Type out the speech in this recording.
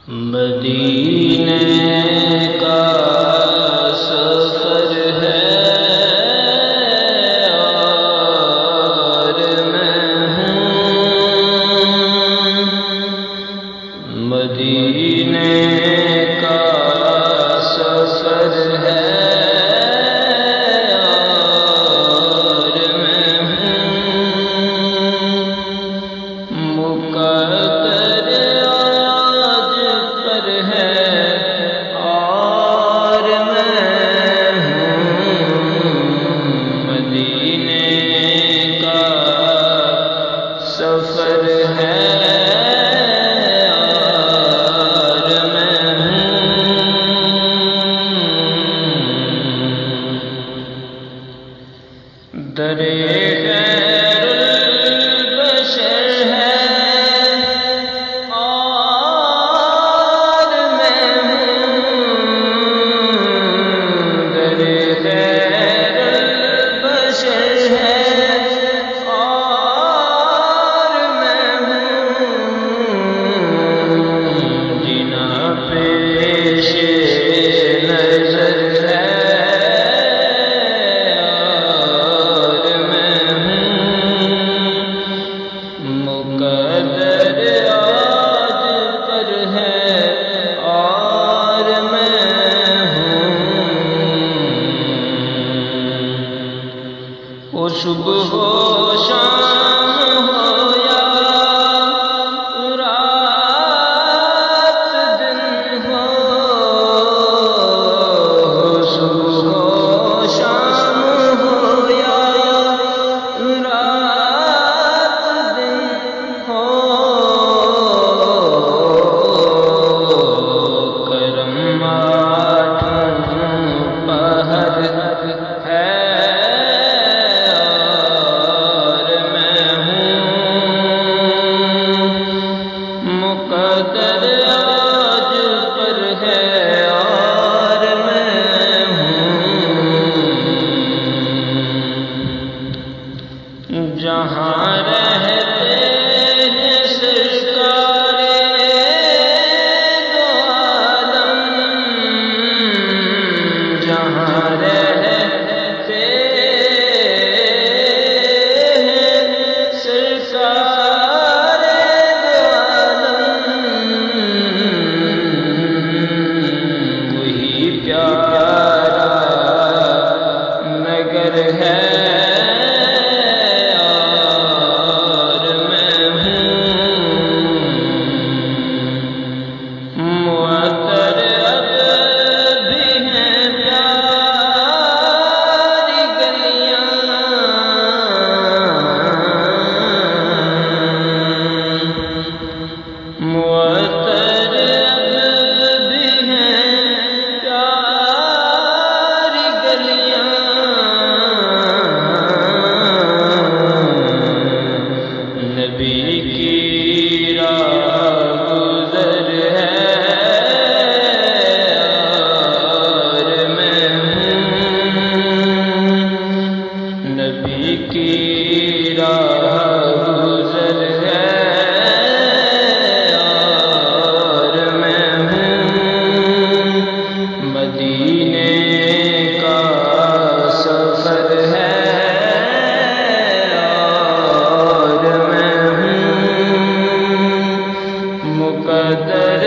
مدینے کا سفر ہے اور میں ہوں، مدینے کا سفر ہے اور میں ہوں، مقدر آج پر ہے اور میں ہوں، مدینے کا سفر ہے اور میں ہوں، درے خیر البشر ہے اور میں ہوں، درے خیر البشر ہے اور میں ہوں، جنا پیش نظر ہے اور میں ہوں، مقدر آج پر ہے اور میں ہوں، وہ صبح ہو شام ہو یا رات دن ہو، صبح ہو شام ہو یا رات دن ہو، کرم آٹھوں پہر ہے اور میں ہوں، مقدر آج پر ہے اور میں ہوں، جہاں رہتے ہیں سرکار دو عالم، جہاں رہتے ہیں سرکار دو عالم، وہی پیارا نگر ہے اور میں ہوں، معطر اب بھی ہیں پیاری گلیاں، معطر اب بھی ہیں پیاری گلیاں، نبی کی راہ گزر ہے اور میں ہوں، نبی کی راہ گزر ہے اور میں ہوں، مدینے کا سفر ہے اور میں ہوں، مقدر